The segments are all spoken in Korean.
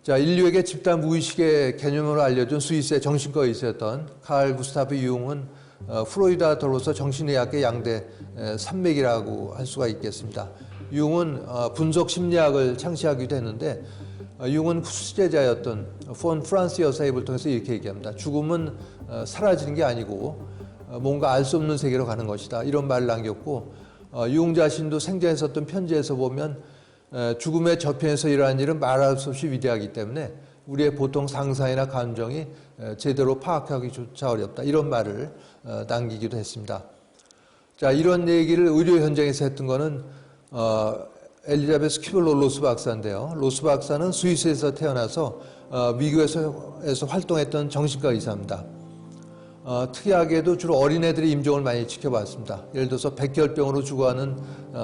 자, 인류에게 집단 무의식의 개념으로 알려준 스위스의 정신과 의사였던 칼 구스타프 융은 프로이드와 더불어서 정신의학의 양대 산맥이라고 할 수가 있겠습니다. 융은 분석 심리학을 창시하기도 했는데 융은 수제자였던 폰 프란스 여사의 입을 통해서 이렇게 얘기합니다. 죽음은 사라지는 게 아니고 뭔가 알 수 없는 세계로 가는 것이다. 이런 말을 남겼고 융 자신도 생전에 썼던 편지에서 보면 죽음의 저편에서 일어난 일은 말할 수 없이 위대하기 때문에 우리의 보통 상상이나 감정이 제대로 파악하기조차 어렵다. 이런 말을 남기기도 했습니다. 자, 이런 얘기를 의료 현장에서 했던 거는 엘리자베스 퀴블로 로스 박사인데요. 로스 박사는 스위스에서 태어나서 미국에서 활동했던 정신과 의사입니다. 특이하게도 주로 어린애들의 임종을 많이 지켜봤습니다. 예를 들어서 백혈병으로 죽어가는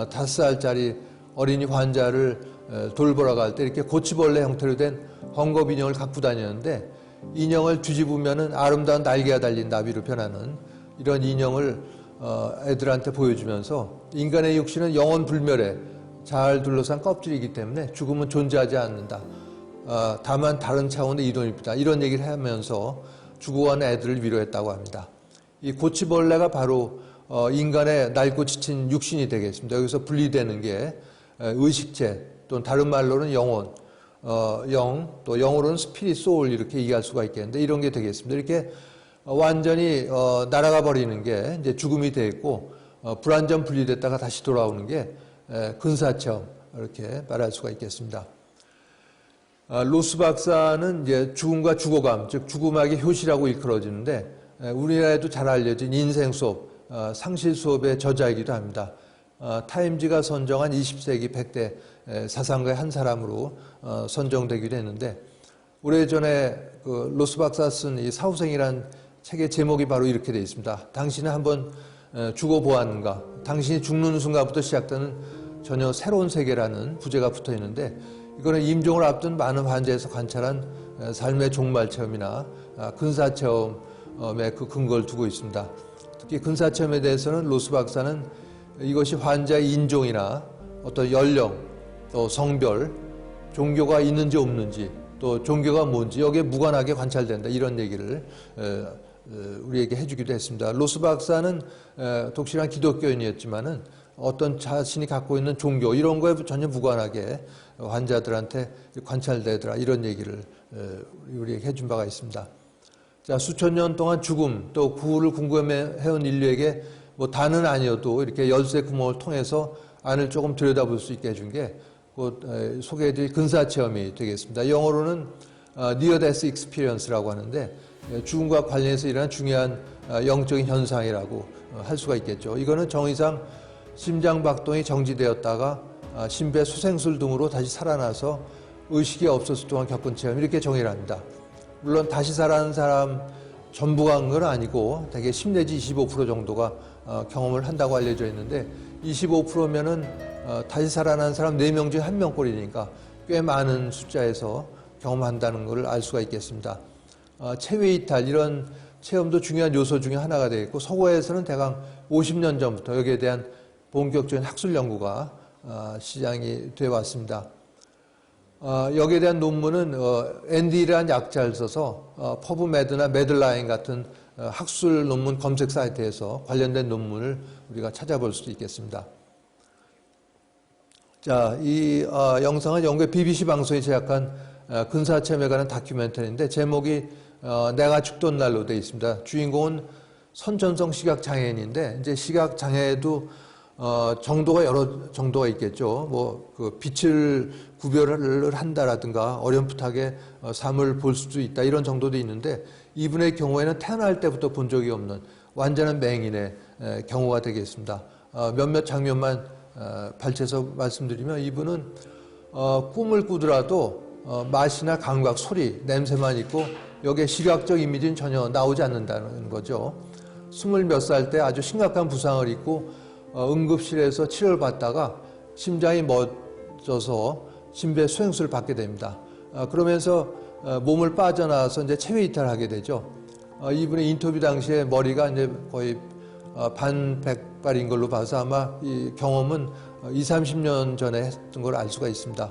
5살짜리 어린이 환자를 돌보러 갈 때 이렇게 고치벌레 형태로 된 헝겊 인형을 갖고 다녔는데 인형을 뒤집으면은 아름다운 날개가 달린 나비로 변하는 이런 인형을 애들한테 보여주면서 인간의 육신은 영원 불멸에 잘 둘러싼 껍질이기 때문에 죽음은 존재하지 않는다. 다만 다른 차원의 이동입니다. 이런 얘기를 하면서 죽어가는 애들을 위로했다고 합니다. 이 고치벌레가 바로 인간의 낡고 지친 육신이 되겠습니다. 여기서 분리되는 게 의식체 또는 다른 말로는 영혼, 또 영어로는 스피릿, 소울 이렇게 얘기할 수가 있겠는데 이런 게 되겠습니다. 이렇게 완전히 날아가 버리는 게 이제 죽음이 돼 있고 불완전 분리됐다가 다시 돌아오는 게 근사체험 이렇게 말할 수가 있겠습니다. 로스 박사는 이제 죽음과 죽어감, 즉 죽음학의 효시라고 일컬어지는데 우리나라에도 잘 알려진 인생 수업, 상실 수업의 저자이기도 합니다. 타임지가 선정한 20세기 100대 사상가의 한 사람으로 선정되기도 했는데 오래전에 그 로스 박사 쓴 이 사후생이라는 책의 제목이 바로 이렇게 되어 있습니다. 당신은 한번 죽어보았는가? 당신이 죽는 순간부터 시작되는 전혀 새로운 세계라는 부제가 붙어 있는데 이거는 임종을 앞둔 많은 환자에서 관찰한 삶의 종말 체험이나 근사 체험에 그 근거를 두고 있습니다. 특히 근사 체험에 대해서는 로스 박사는 이것이 환자의 인종이나 어떤 연령, 또 성별, 종교가 있는지 없는지, 또 종교가 뭔지 여기에 무관하게 관찰된다. 이런 얘기를 우리에게 해주기도 했습니다. 로스 박사는 독실한 기독교인이었지만은 어떤 자신이 갖고 있는 종교 이런 거에 전혀 무관하게 환자들한테 관찰되더라. 이런 얘기를 우리에게 해준 바가 있습니다. 자, 수천 년 동안 죽음 또 구후를 궁금해해온 인류에게 뭐 다는 아니어도 이렇게 열쇠 구멍을 통해서 안을 조금 들여다볼 수 있게 해준 게 곧 소개해드릴 근사 체험이 되겠습니다. 영어로는 Near Death Experience라고 하는데 죽음과 관련해서 일어난 중요한 영적인 현상이라고 할 수가 있겠죠. 이거는 정의상 심장 박동이 정지되었다가 심폐소생술 등으로 다시 살아나서 의식이 없었을 동안 겪은 체험 이렇게 정의를 합니다. 물론 다시 살아난 사람 전부가 한 건 아니고 대개 10 내지 25% 정도가 경험을 한다고 알려져 있는데 25%면은 다시 살아난 사람 4명 중에 1명꼴이니까 꽤 많은 숫자에서 경험한다는 것을 알 수가 있겠습니다. 체외이탈 이런 체험도 중요한 요소 중에 하나가 되겠고 서구에서는 대강 50년 전부터 여기에 대한 본격적인 학술 연구가 시작이 되어 왔습니다. 여기에 대한 논문은 ND라는 약자를 써서 퍼브메드나 매들라인 같은 학술 논문 검색 사이트에서 관련된 논문을 우리가 찾아볼 수도 있겠습니다. 자, 이 영상은 영국의 BBC 방송이 제작한 근사체험에 관한 다큐멘터리인데 제목이 내가 죽던 날로 되어 있습니다. 주인공은 선천성 시각장애인인데 이제 시각장애에도 정도가 여러 정도가 있겠죠. 뭐 그 빛을 구별을 한다라든가 어렴풋하게 삶을 볼 수도 있다 이런 정도도 있는데 이분의 경우에는 태어날 때부터 본 적이 없는 완전한 맹인의 경우가 되겠습니다. 몇몇 장면만 발췌해서 말씀드리면 이분은 꿈을 꾸더라도 맛이나 감각, 소리, 냄새만 있고 여기에 시각적 이미지는 전혀 나오지 않는다는 거죠. 20몇 살 때 아주 심각한 부상을 입고 응급실에서 치료를 받다가 심장이 멎어서 심폐소생술을 받게 됩니다. 그러면서 몸을 빠져나와서 이제 체외이탈을 하게 되죠. 이분의 인터뷰 당시에 머리가 이제 거의 반백발인 걸로 봐서 아마 이 경험은 20, 30년 전에 했던 걸 알 수가 있습니다.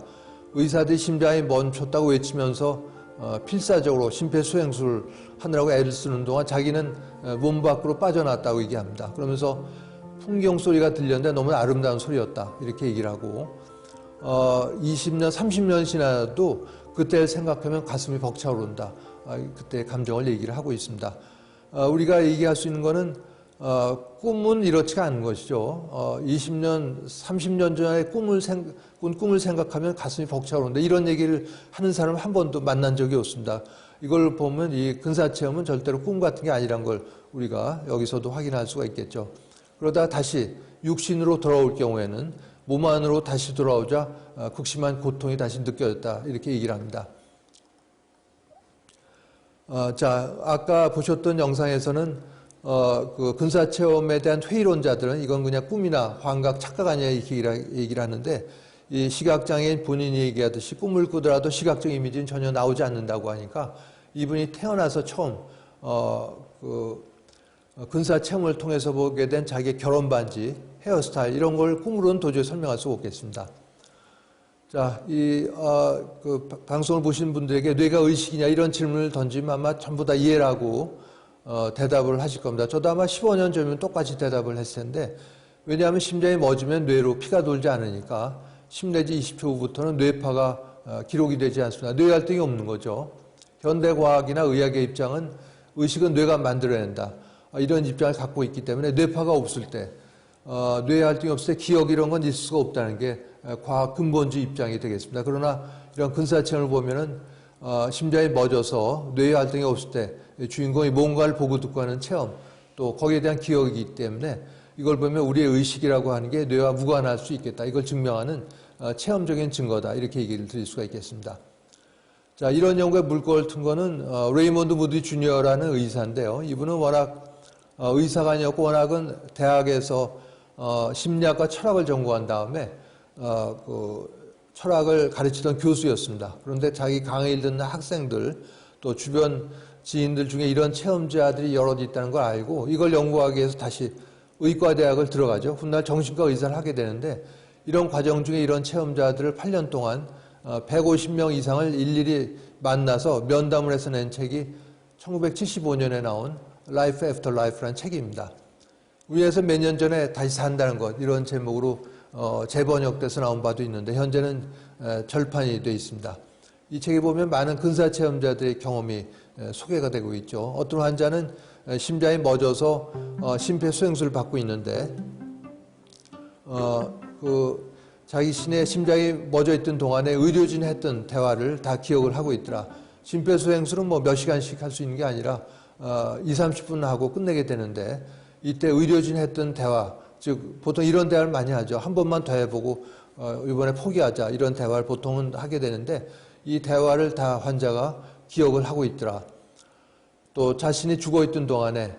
의사들이 심장이 멈췄다고 외치면서 필사적으로 심폐소생술을 하느라고 애를 쓰는 동안 자기는 몸 밖으로 빠져나왔다고 얘기합니다. 그러면서 풍경 소리가 들렸는데 너무 아름다운 소리였다 이렇게 얘기를 하고 20년, 30년 지나도 그때를 생각하면 가슴이 벅차오른다. 그때 감정을 얘기를 하고 있습니다. 우리가 얘기할 수 있는 거는 꿈은 이렇지가 않은 것이죠. 20년, 30년 전에 꿈을 생각하면 가슴이 벅차오른다. 이런 얘기를 하는 사람 한 번도 만난 적이 없습니다. 이걸 보면 이 근사체험은 절대로 꿈 같은 게 아니란 걸 우리가 여기서도 확인할 수가 있겠죠. 그러다 다시 육신으로 돌아올 경우에는 몸 안으로 다시 돌아오자 극심한 고통이 다시 느껴졌다. 이렇게 얘기를 합니다. 자, 아까 보셨던 영상에서는 그 근사체험에 대한 회의론자들은 이건 그냥 꿈이나 환각, 착각 아니야 이렇게 얘기를 하는데 이 시각장애인 본인이 얘기하듯이 꿈을 꾸더라도 시각적 이미지는 전혀 나오지 않는다고 하니까 이분이 태어나서 처음 근사체험을 통해서 보게 된 자기의 결혼 반지, 헤어스타일 이런 걸 꿈으로는 도저히 설명할 수 없겠습니다. 자, 그 방송을 보신 분들에게 뇌가 의식이냐 이런 질문을 던지면 아마 전부 다 이해라고 대답을 하실 겁니다. 저도 아마 15년 전이면 똑같이 대답을 했을 텐데 왜냐하면 심장이 멎으면 뇌로 피가 돌지 않으니까 10 내지 20초 후부터는 뇌파가 기록이 되지 않습니다. 뇌활동이 없는 거죠. 현대과학이나 의학의 입장은 의식은 뇌가 만들어낸다. 이런 입장을 갖고 있기 때문에 뇌파가 없을 때 뇌활동이 없을 때 기억 이런 건 있을 수가 없다는 게 과학 근본주의 입장이 되겠습니다. 그러나 이런 근사체험을 보면은 심장이 멎어서 뇌활동이 없을 때 주인공이 뭔가를 보고 듣고 하는 체험 또 거기에 대한 기억이기 때문에 이걸 보면 우리의 의식이라고 하는 게 뇌와 무관할 수 있겠다. 이걸 증명하는 체험적인 증거다. 이렇게 얘기를 드릴 수가 있겠습니다. 자, 이런 연구의 물꼬를 튼 거는 레이먼드 무디 주니어라는 의사인데요. 이분은 워낙 의사가 아니었고 워낙은 대학에서 심리학과 철학을 전공한 다음에 철학을 가르치던 교수였습니다. 그런데 자기 강의를 듣는 학생들 또 주변 지인들 중에 이런 체험자들이 여럿 있다는 걸 알고 이걸 연구하기 위해서 다시 의과대학을 들어가죠. 훗날 정신과 의사를 하게 되는데 이런 과정 중에 이런 체험자들을 8년 동안 150명 이상을 일일이 만나서 면담을 해서 낸 책이 1975년에 나온 Life After Life라는 책입니다. 우리에서 몇 년 전에 다시 산다는 것 이런 제목으로 재번역돼서 나온 바도 있는데 현재는 절판이 되어 있습니다. 이 책에 보면 많은 근사체험자들의 경험이 소개가 되고 있죠. 어떤 환자는 심장이 멎어서 심폐소생술을 받고 있는데 자기 신의 심장이 멎어 있던 동안에 의료진이 했던 대화를 다 기억을 하고 있더라. 심폐소생술은 뭐 몇 시간씩 할 수 있는 게 아니라 20-30분 하고 끝내게 되는데 이때 의료진이 했던 대화, 즉 보통 이런 대화를 많이 하죠. 한 번만 더 해보고 이번에 포기하자 이런 대화를 보통은 하게 되는데 이 대화를 다 환자가 기억을 하고 있더라. 또 자신이 죽어있던 동안에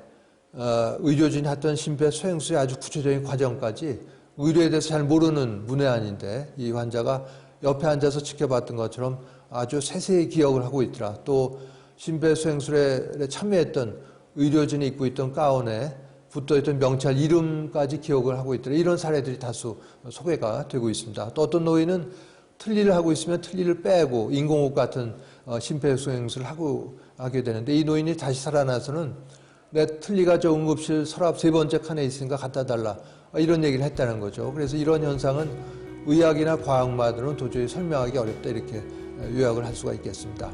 의료진이 했던 심폐소생술의 아주 구체적인 과정까지 의료에 대해서 잘 모르는 문외한인데 이 환자가 옆에 앉아서 지켜봤던 것처럼 아주 세세히 기억을 하고 있더라. 또 심폐소생술에 참여했던 의료진이 입고 있던 가운에 붙어있던 명찰 이름까지 기억을 하고 있더라. 이런 사례들이 다수 소개가 되고 있습니다. 또 어떤 노인은 틀니를 하고 있으면 틀니를 빼고 인공호흡 같은 심폐소생술을 하게 되는데 이 노인이 다시 살아나서는 내 틀니가 저 응급실 서랍 3번째 칸에 있으니까 갖다 달라. 이런 얘기를 했다는 거죠. 그래서 이런 현상은 의학이나 과학만으로는 도저히 설명하기 어렵다 이렇게 요약을 할 수가 있겠습니다.